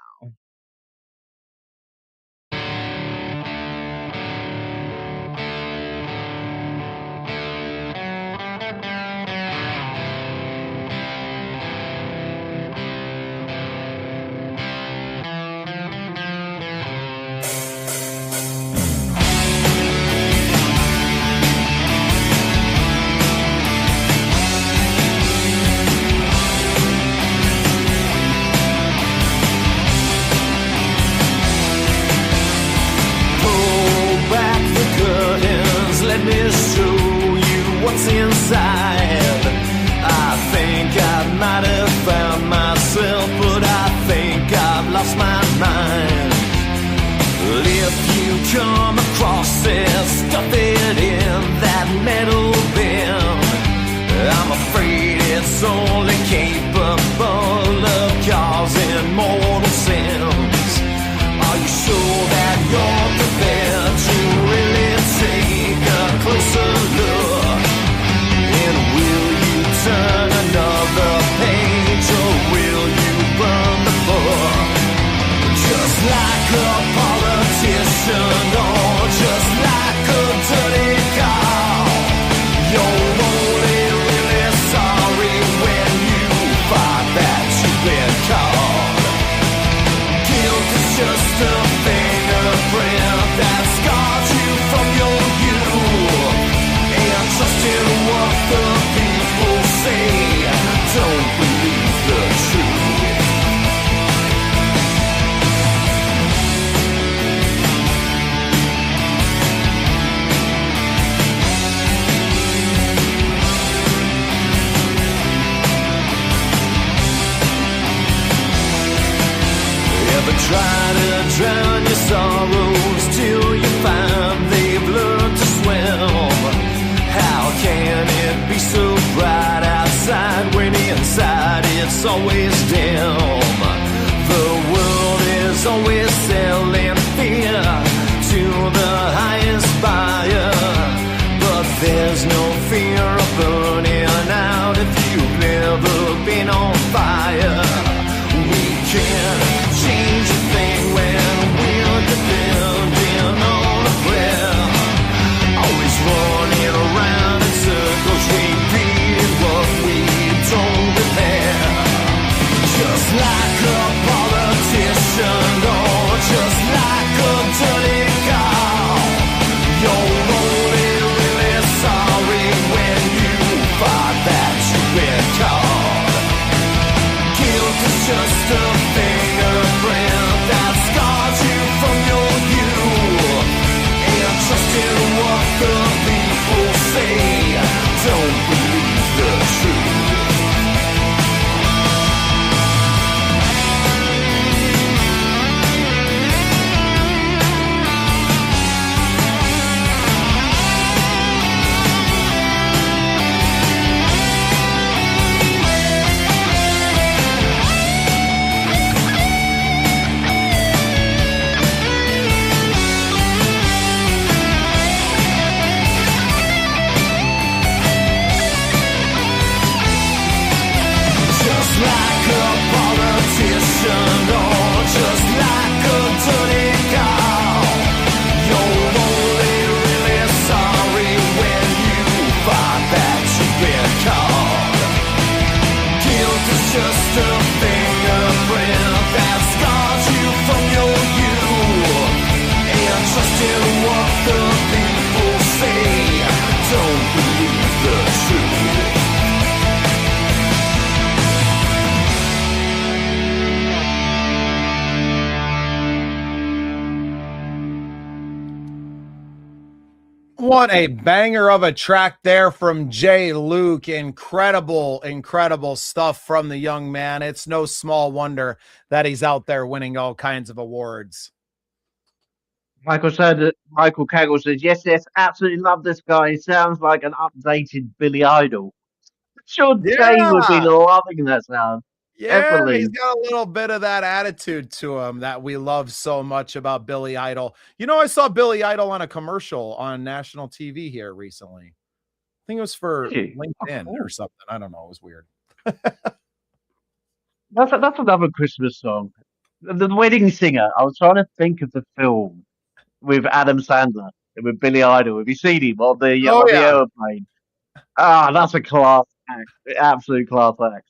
[SPEAKER 2] Let me show you what's inside. I think I might have found myself, but I think I've lost my mind. Well, if you come across it, stuff it in that metal bin. I'm afraid it's only capable of causing mortal sins. Are you sure that you're prepared to really take a closer look? And will you turn another page, or will you burn the book? Just like a politician, or just like a dirty cow, you're only really sorry when you find that you've been caught. Guilt is just a fingerprint that scarred you from your youth. And trust in what the people say, don't believe the truth. Ever try to drown your sorrows till you find they've learned to swim? How can it be so bright outside when inside it's always dim? The world is always selling fear to the highest buyer, but there's no fear of burning out if you've never been on fire. We can't change a thing when we're depending on a prayer. Always running around in circles, repeating what we don't repair. Just like a politician, or just like a dirty cow, you're only really sorry when you find that you've been caught. Guilt is just a fingerprint that scars you from your youth. And trust in what the people say, don't believe the truth. Just like a politician, or just like a dirty cow, you're only really sorry when you find that you've been caught. Guilt is just a fingerprint that scars you from your youth. And trust in what the people say, don't believe the truth.
[SPEAKER 1] What a banger of a track there from Jay Luke. Incredible, incredible stuff from the young man. It's no small wonder that he's out there winning all kinds of awards.
[SPEAKER 3] Michael Kaggle says, yes, absolutely love this guy. He sounds like an updated Billy Idol. I'm sure Jay would be
[SPEAKER 1] Yeah.
[SPEAKER 3] loving that sound.
[SPEAKER 1] Yeah,
[SPEAKER 3] Definitely.
[SPEAKER 1] he's got a little bit of that attitude to him that we love so much about Billy Idol. You know, I saw Billy Idol on a commercial on national TV here recently. I think it was for
[SPEAKER 3] Really?
[SPEAKER 1] LinkedIn
[SPEAKER 3] Oh,
[SPEAKER 1] or
[SPEAKER 3] cool.
[SPEAKER 1] something. I don't know. It was weird.
[SPEAKER 3] That's another Christmas song. The Wedding Singer. I was trying to think of the film with Adam Sandler and with Billy Idol. Have you seen him
[SPEAKER 1] Oh,
[SPEAKER 3] on the
[SPEAKER 1] yeah.
[SPEAKER 3] aeroplane? Ah, that's a class act. Absolute class act.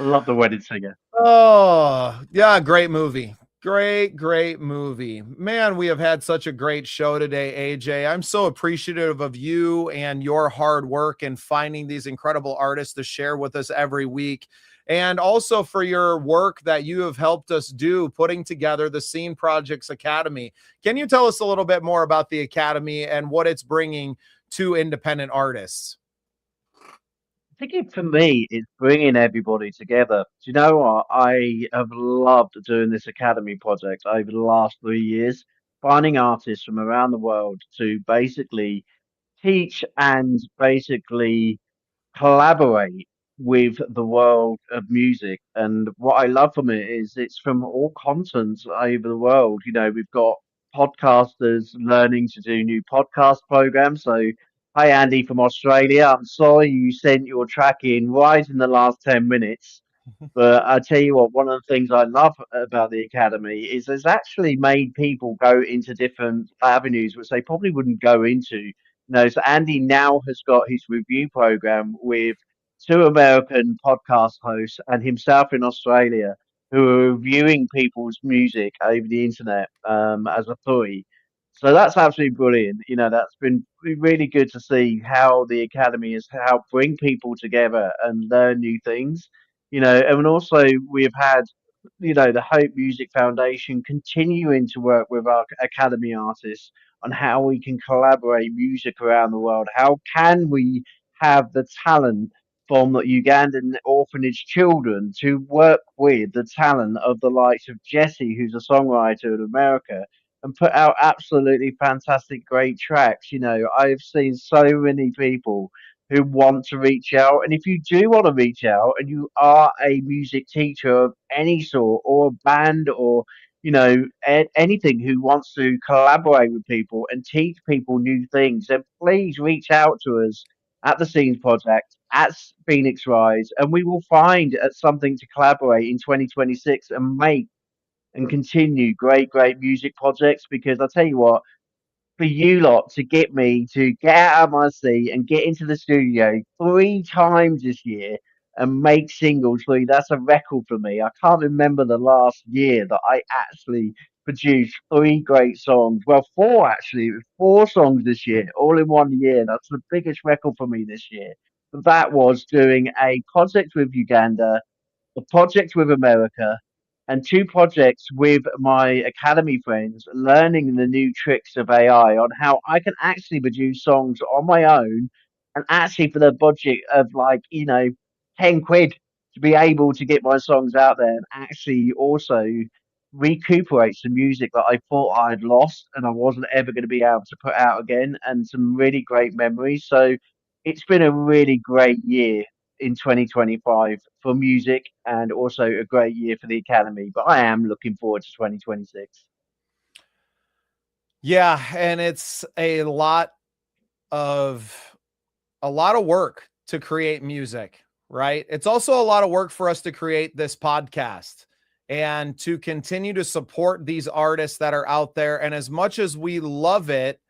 [SPEAKER 3] I love The Wedding Singer.
[SPEAKER 1] Oh, yeah. Great movie. Great movie. Man, we have had such a great show today, AJ. I'm so appreciative of you and your hard work and finding these incredible artists to share with us every week. And also for your work that you have helped us do, putting together the Scene Projects Academy. Can you tell us a little bit more about the Academy and what it's bringing to independent artists?
[SPEAKER 3] I think for me, it's bringing everybody together. Do you know what? I have loved doing this academy project over the last 3 years, finding artists from around the world to basically teach and basically collaborate with the world of music. And what I love from it is it's from all continents over the world. You know, we've got podcasters learning to do new podcast programs. So, hi, Andy from Australia. I'm sorry you sent your track in right in the last 10 minutes. But I tell you what, one of the things I love about the Academy is it's actually made people go into different avenues which they probably wouldn't go into. So Andy now has got his review program with two American podcast hosts and himself in Australia who are reviewing people's music over the internet as a furry. So that's absolutely brilliant. That's been really good to see how the Academy has helped bring people together and learn new things. And also we have had, the Hope Music Foundation continuing to work with our academy artists on how we can collaborate music around the world. How can we have the talent from the Ugandan orphanage children to work with the talent of the likes of Jesse, who's a songwriter in America, and put out absolutely fantastic, great tracks. I've seen so many people who want to reach out. And if you do want to reach out and you are a music teacher of any sort or a band or anything who wants to collaborate with people and teach people new things, then please reach out to us at the Scenes Project at Phoenix Rise, and we will find something to collaborate in 2026 and make and continue great music projects. Because I tell you what, for you lot to get me to get out of my seat and get into the studio 3 times this year and make singles for you, that's a record for me. I can't remember the last year that I actually produced three great songs. Well, four actually, 4 songs this year, all in one year. That's the biggest record for me this year. But that was doing a project with Uganda, a project with America, and 2 projects with my academy friends, learning the new tricks of AI on how I can actually produce songs on my own and actually for the budget of like, 10 quid to be able to get my songs out there and actually also recuperate some music that I thought I'd lost and I wasn't ever going to be able to put out again, and some really great memories. So it's been a really great year in 2025 for music and also a great year for the Academy. But I am looking forward to 2026.
[SPEAKER 1] Yeah, and it's of a lot of work to create music, right? It's also a lot of work for us to create this podcast and to continue to support these artists that are out there. And as much as we love it,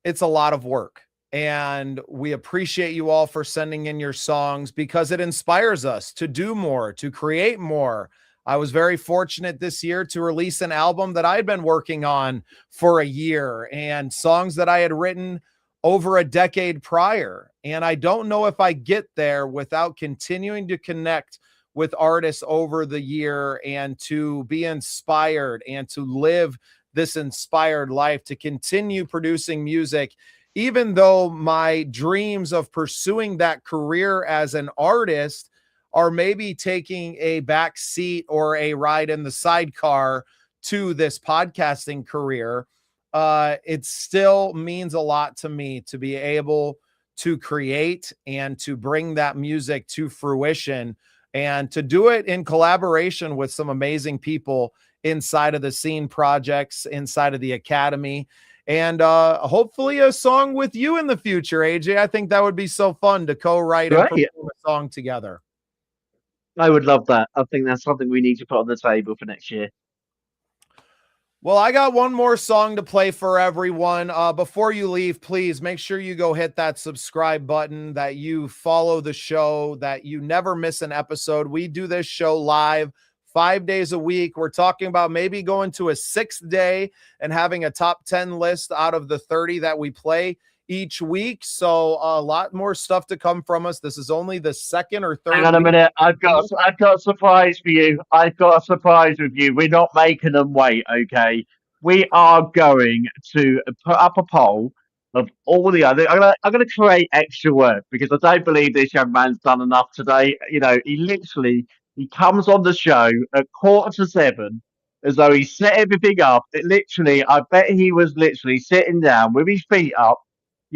[SPEAKER 1] it's a lot of work. And we appreciate you all for sending in your songs because it inspires us to do more, to create more. I was very fortunate this year to release an album that I had been working on for a year and songs that I had written over a decade prior. And I don't know if I get there without continuing to connect with artists over the year and to be inspired and to live this inspired life, to continue producing music, even though my dreams of pursuing that career as an artist are maybe taking a back seat or a ride in the sidecar to this podcasting career. It still means a lot to me to be able to create and to bring that music to fruition and to do it in collaboration with some amazing people inside of the Scene projects, inside of the Academy, and hopefully a song with you in the future, AJ. I think that would be so fun to co-write and perform a song together.
[SPEAKER 3] I would love that. I think that's something we need to put on the table for next year.
[SPEAKER 1] Well, I got one more song to play for everyone. Before you leave, please make sure you go hit that subscribe button, that you follow the show, that you never miss an episode. We do this show live 5 days a week. We're talking about maybe going to a 6th day and having a top 10 list out of the 30 that we play each week. So a lot more stuff to come from us. This is only the 2nd or 3rd.
[SPEAKER 3] Hang on a minute. I've got a surprise for you. I've got a surprise with you. We're not making them wait, okay? We are going to put up a poll of all the other. I'm gonna create extra work because I don't believe this young man's done enough today. He comes on the show at 6:45 as though he set everything up. I bet he was literally sitting down with his feet up,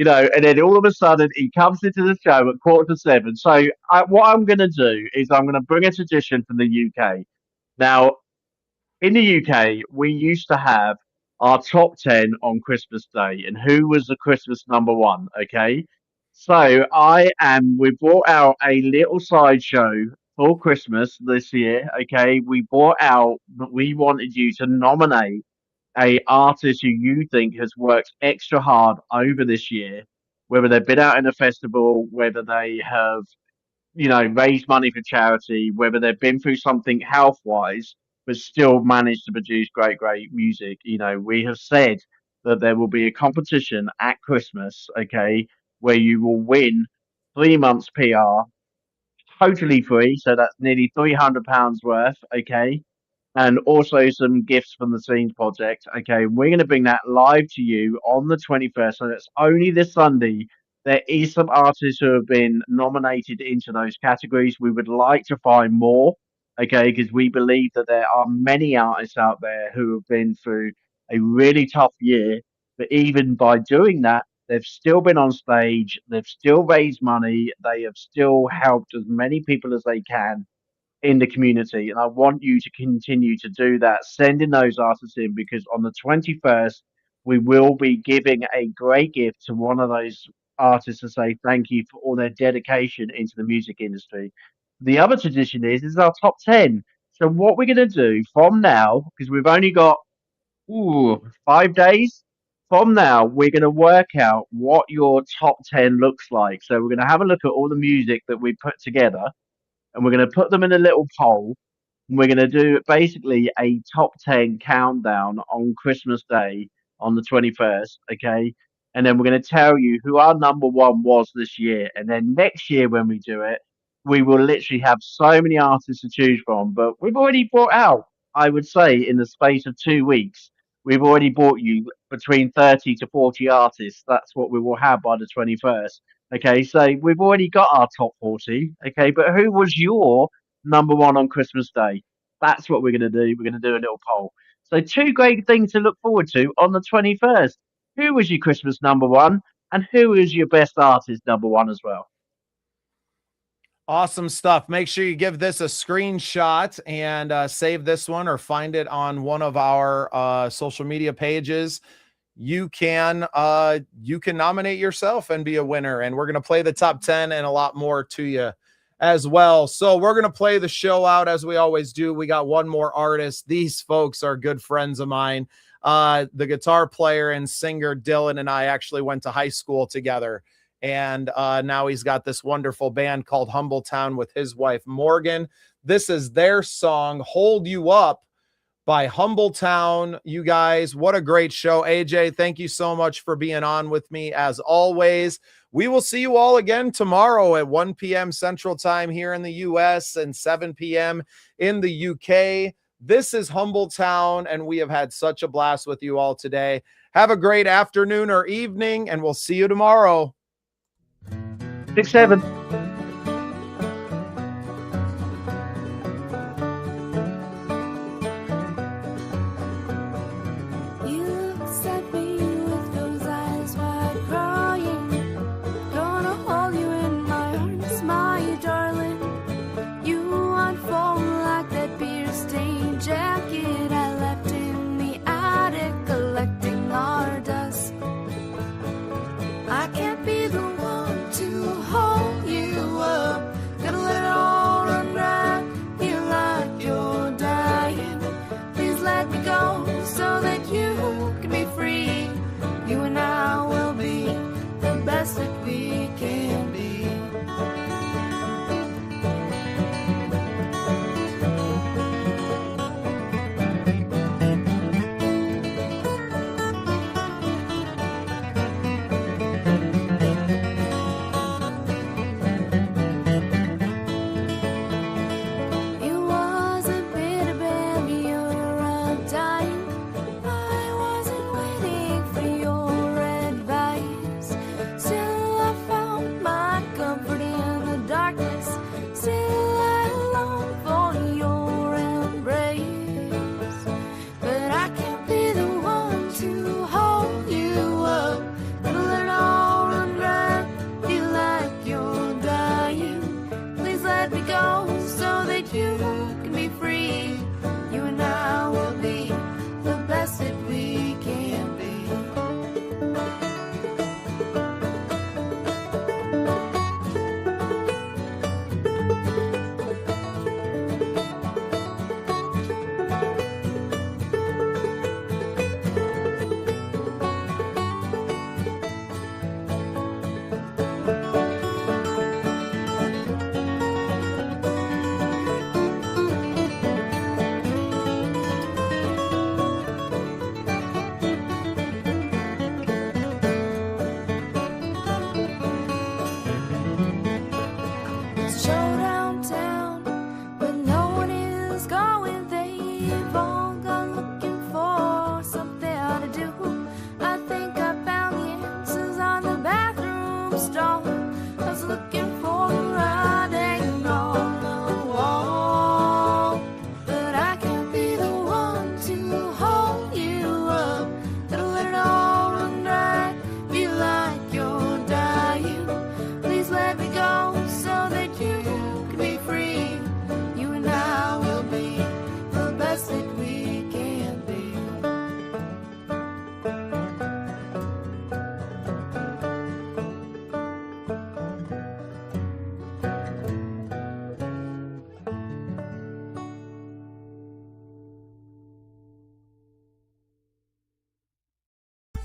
[SPEAKER 3] and then all of a sudden he comes into the show at 7:15. So what I'm going to do is I'm going to bring a tradition from the UK. Now, in the UK, we used to have our top 10 on Christmas Day and who was the Christmas number one. Okay. So we brought out a little sideshow for Christmas this year. Okay. We wanted you to nominate a artist who you think has worked extra hard over this year, whether they've been out in a festival, whether they have raise money for charity, whether they've been through something health wise, but still managed to produce great, great music. We have said that there will be a competition at Christmas, okay, where you will win 3 months PR totally free. So that's nearly £300 worth, okay, and also some gifts from the Scenes Project. Okay, we're going to bring that live to you on the 21st. So that's only this Sunday. There is some artists who have been nominated into those categories. We would like to find more, okay, because we believe that there are many artists out there who have been through a really tough year. But even by doing that, they've still been on stage, they've still raised money, they have still helped as many people as they can in the community. And I want you to continue to do that, sending those artists in, because on the 21st, we will be giving a great gift to one of those artists to say thank you for all their dedication into the music industry. The other tradition is our top 10. So what we're going to do from now, because we've only got 5 days from now, we're going to work out what your top 10 looks like. So we're going to have a look at all the music that we put together, and we're going to put them in a little poll. And we're going to do basically a top 10 countdown on Christmas Day on the 21st. Okay. And then we're going to tell you who our number one was this year. And then next year, when we do it, we will literally have so many artists to choose from. But we've already brought out, I would say, in the space of 2 weeks, we've already brought you between 30 to 40 artists. That's what we will have by the 21st. Okay, so we've already got our top 40. Okay, but who was your number one on Christmas Day? That's what we're going to do. We're going to do a little poll. So, two great things to look forward to on the 21st. Who was your Christmas number one? And who is your best artist number one as well?
[SPEAKER 1] Awesome stuff. Make sure you give this a screenshot and save this one, or find it on one of our social media pages. You can nominate yourself and be a winner, and we're going to play the top 10 and a lot more to you as well. So we're going to play the show out as we always do. We got one more artist. These folks are good friends of mine. The guitar player and singer Dylan and I actually went to high school together, and now he's got this wonderful band called Humbletown with his wife Morgan. This is their song Hold You Up by Humbletown. You guys, what a great show. AJ, thank you so much for being on with me as always. We will see you all again tomorrow at 1 p.m. Central Time here in the US and 7 p.m. in the UK. This is Humbletown, and we have had such a blast with you all today. Have a great afternoon or evening, and we'll see you tomorrow.
[SPEAKER 3] 6-7.
[SPEAKER 4] You looked at me with those eyes wide crying. Gonna hold you in my arms, my darling. You unfold like that beer-stained jacket I left in the attic, collecting our dust. I can't be the one to hold you.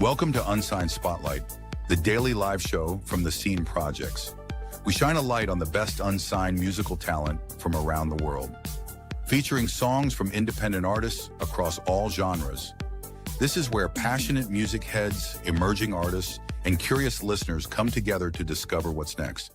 [SPEAKER 5] Welcome to Unsigned Spotlight, the daily live show from the Scene Projects. We shine a light on the best unsigned musical talent from around the world, featuring songs from independent artists across all genres. This is where passionate music heads, emerging artists, and curious listeners come together to discover what's next.